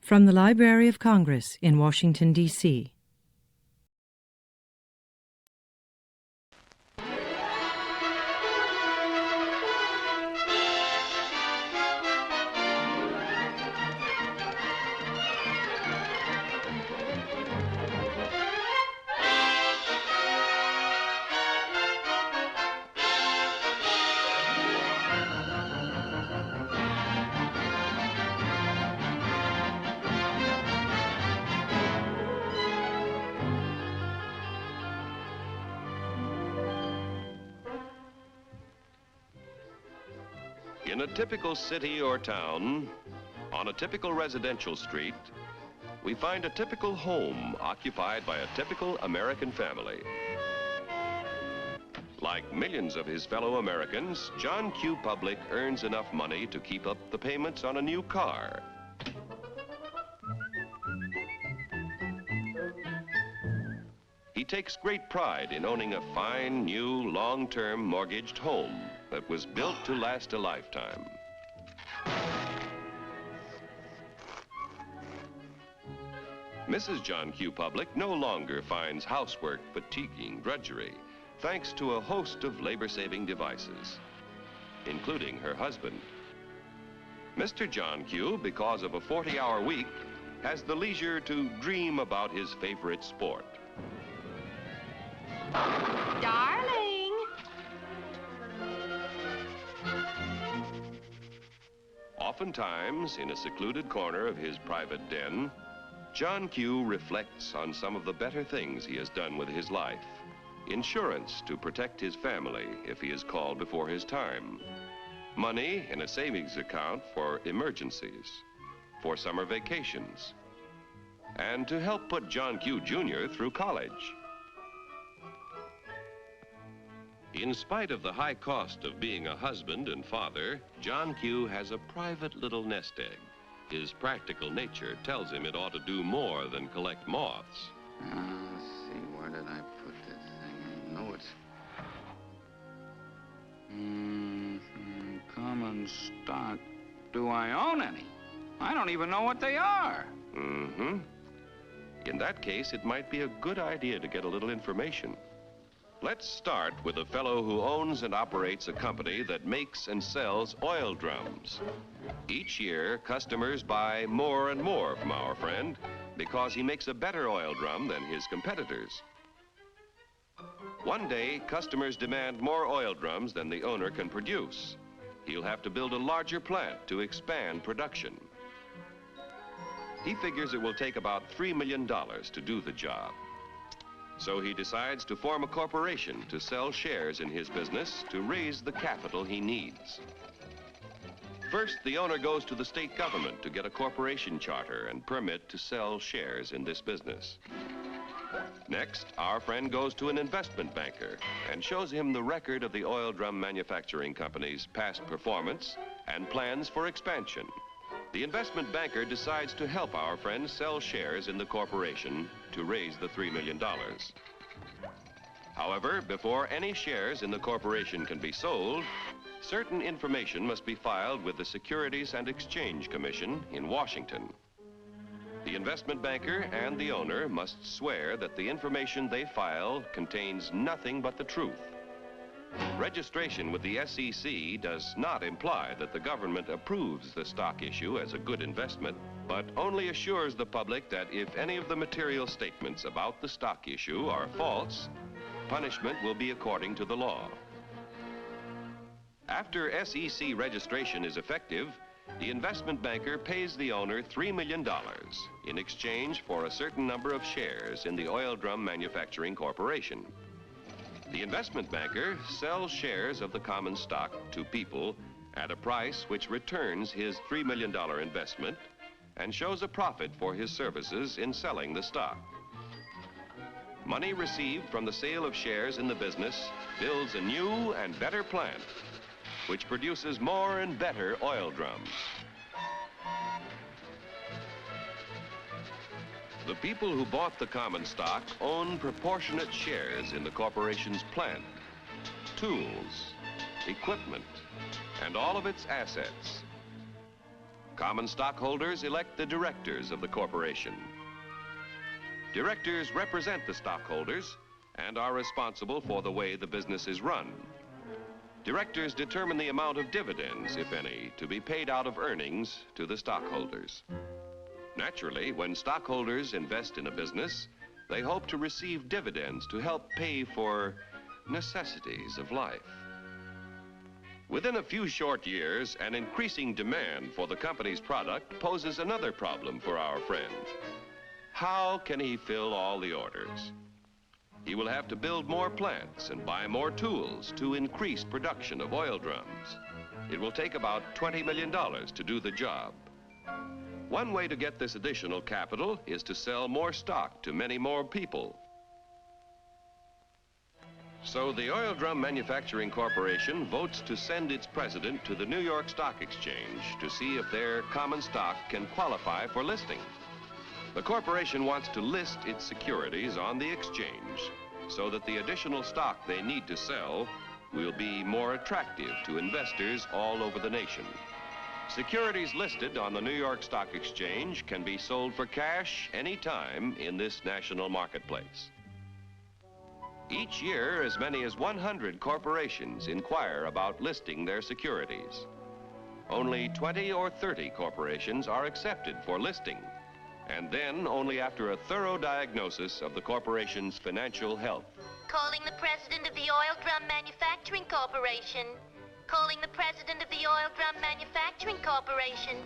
From the Library of Congress in Washington, D.C. In a typical city or town, on a typical residential street, we find a typical home occupied by a typical American family. Like millions of his fellow Americans, John Q. Public earns enough money to keep up the payments on a new car. He takes great pride in owning a fine, new, long-term mortgaged home that was built to last a lifetime. Mrs. John Q. Public no longer finds housework fatiguing drudgery, thanks to a host of labor-saving devices, including her husband. Mr. John Q., because of a 40-hour week, has the leisure to dream about his favorite sport. Darling! Oftentimes, in a secluded corner of his private den, John Q. reflects on some of the better things he has done with his life. Insurance to protect his family if he is called before his time. Money in a savings account for emergencies, for summer vacations, and to help put John Q. Jr. through college. In spite of the high cost of being a husband and father, John Q. has a private little nest egg. His practical nature tells him it ought to do more than collect moths. Let's see, where did I put this thing? I know it's... common stock. Do I own any? I don't even know what they are. In that case, it might be a good idea to get a little information. Let's start with a fellow who owns and operates a company that makes and sells oil drums. Each year, customers buy more and more from our friend because he makes a better oil drum than his competitors. One day, customers demand more oil drums than the owner can produce. He'll have to build a larger plant to expand production. He figures it will take about $3 million to do the job. So he decides to form a corporation to sell shares in his business to raise the capital he needs. First, the owner goes to the state government to get a corporation charter and permit to sell shares in this business. Next, our friend goes to an investment banker and shows him the record of the oil drum manufacturing company's past performance and plans for expansion. The investment banker decides to help our friend sell shares in the corporation to raise the $3 million. However, before any shares in the corporation can be sold, certain information must be filed with the Securities and Exchange Commission in Washington. The investment banker and the owner must swear that the information they file contains nothing but the truth. Registration with the SEC does not imply that the government approves the stock issue as a good investment, but only assures the public that if any of the material statements about the stock issue are false, punishment will be according to the law. After SEC registration is effective, the investment banker pays the owner $3 million in exchange for a certain number of shares in the Oil Drum Manufacturing Corporation. The investment banker sells shares of the common stock to people at a price which returns his $3 million investment and shows a profit for his services in selling the stock. Money received from the sale of shares in the business builds a new and better plant, which produces more and better oil drums. The people who bought the common stock own proportionate shares in the corporation's plant, tools, equipment, and all of its assets. Common stockholders elect the directors of the corporation. Directors represent the stockholders and are responsible for the way the business is run. Directors determine the amount of dividends, if any, to be paid out of earnings to the stockholders. Naturally, when stockholders invest in a business, they hope to receive dividends to help pay for necessities of life. Within a few short years, an increasing demand for the company's product poses another problem for our friend. How can he fill all the orders? He will have to build more plants and buy more tools to increase production of oil drums. It will take about $20 million to do the job. One way to get this additional capital is to sell more stock to many more people. So the Oil Drum Manufacturing Corporation votes to send its president to the New York Stock Exchange to see if their common stock can qualify for listing. The corporation wants to list its securities on the exchange so that the additional stock they need to sell will be more attractive to investors all over the nation. Securities listed on the New York Stock Exchange can be sold for cash anytime in this national marketplace. Each year, as many as 100 corporations inquire about listing their securities. Only 20 or 30 corporations are accepted for listing, and then only after a thorough diagnosis of the corporation's financial health. Calling the president of the Oil Drum Manufacturing Corporation. Calling the president of the Oil Drum Manufacturing Corporation.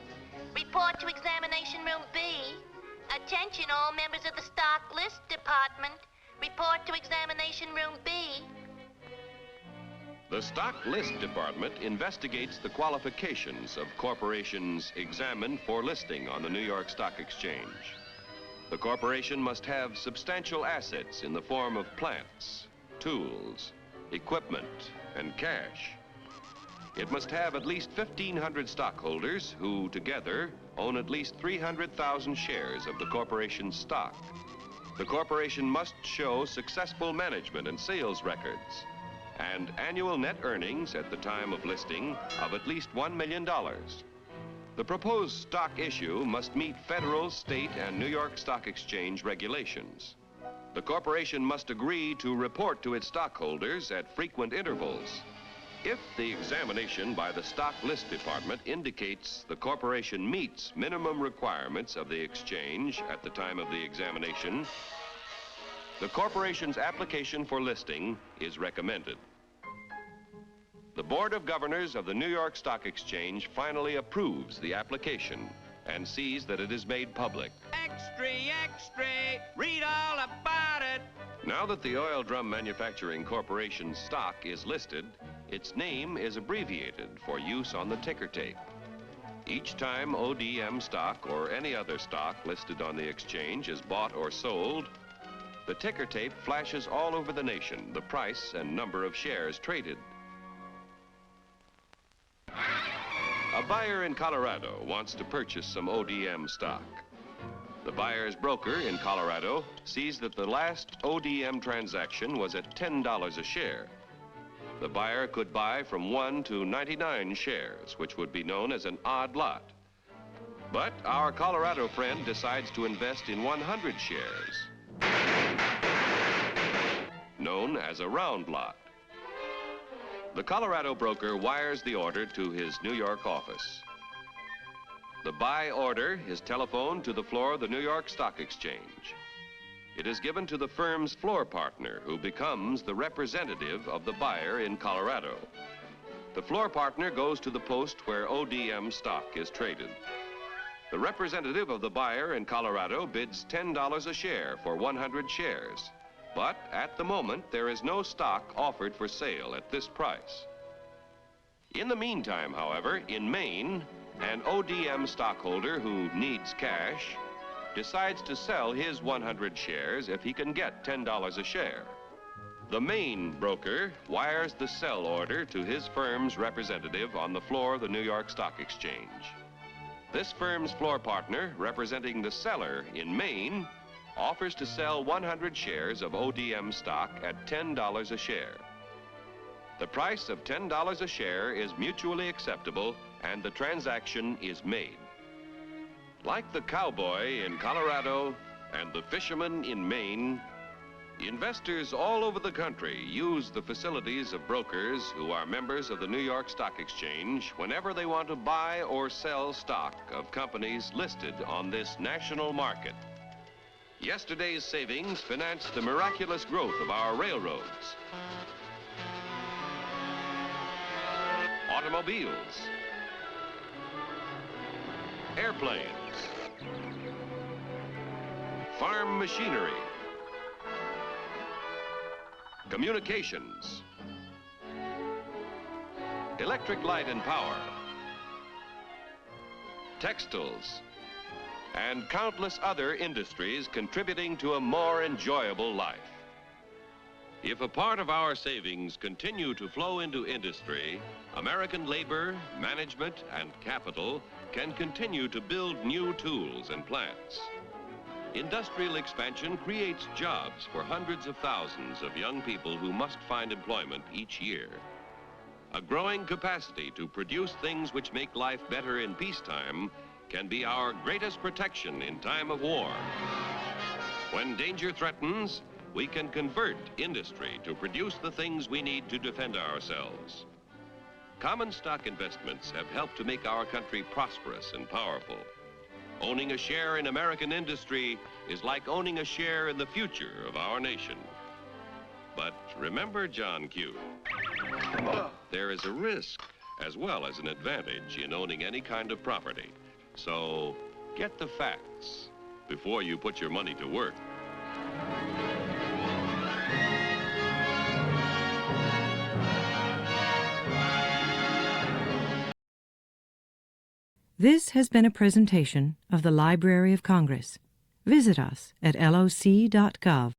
Report to Examination Room B. Attention all members of the Stock List Department. Report to Examination Room B. The Stock List Department investigates the qualifications of corporations examined for listing on the New York Stock Exchange. The corporation must have substantial assets in the form of plants, tools, equipment, and cash. It must have at least 1,500 stockholders who, together, own at least 300,000 shares of the corporation's stock. The corporation must show successful management and sales records and annual net earnings at the time of listing of at least $1 million. The proposed stock issue must meet federal, state, and New York Stock Exchange regulations. The corporation must agree to report to its stockholders at frequent intervals. If the examination by the Stock List Department indicates the corporation meets minimum requirements of the exchange at the time of the examination, the corporation's application for listing is recommended. The Board of Governors of the New York Stock Exchange finally approves the application and sees that it is made public. Extra, extra, read all about it. Now that the Oil Drum Manufacturing Corporation's stock is listed, its name is abbreviated for use on the ticker tape. Each time ODM stock or any other stock listed on the exchange is bought or sold, the ticker tape flashes all over the nation the price and number of shares traded. A buyer in Colorado wants to purchase some ODM stock. The buyer's broker in Colorado sees that the last ODM transaction was at $10 a share. The buyer could buy from 1 to 99 shares, which would be known as an odd lot. But our Colorado friend decides to invest in 100 shares, known as a round lot. The Colorado broker wires the order to his New York office. The buy order is telephoned to the floor of the New York Stock Exchange. It is given to the firm's floor partner, who becomes the representative of the buyer in Colorado. The floor partner goes to the post where ODM stock is traded. The representative of the buyer in Colorado bids $10 a share for 100 shares. But at the moment, there is no stock offered for sale at this price. In the meantime, however, in Maine, an ODM stockholder who needs cash decides to sell his 100 shares if he can get $10 a share. The Maine broker wires the sell order to his firm's representative on the floor of the New York Stock Exchange. This firm's floor partner, representing the seller in Maine, offers to sell 100 shares of ODM stock at $10 a share. The price of $10 a share is mutually acceptable and the transaction is made. Like the cowboy in Colorado and the fisherman in Maine, investors all over the country use the facilities of brokers who are members of the New York Stock Exchange whenever they want to buy or sell stock of companies listed on this national market. Yesterday's savings financed the miraculous growth of our railroads, automobiles, airplanes, farm machinery, communications, electric light and power, textiles, and countless other industries contributing to a more enjoyable life. If a part of our savings continue to flow into industry, American labor, management, and capital can continue to build new tools and plants. Industrial expansion creates jobs for hundreds of thousands of young people who must find employment each year. A growing capacity to produce things which make life better in peacetime can be our greatest protection in time of war. When danger threatens, we can convert industry to produce the things we need to defend ourselves. Common stock investments have helped to make our country prosperous and powerful. Owning a share in American industry is like owning a share in the future of our nation. But remember, John Q, there is a risk as well as an advantage in owning any kind of property. So get the facts before you put your money to work. This has been a presentation of the Library of Congress. Visit us at loc.gov.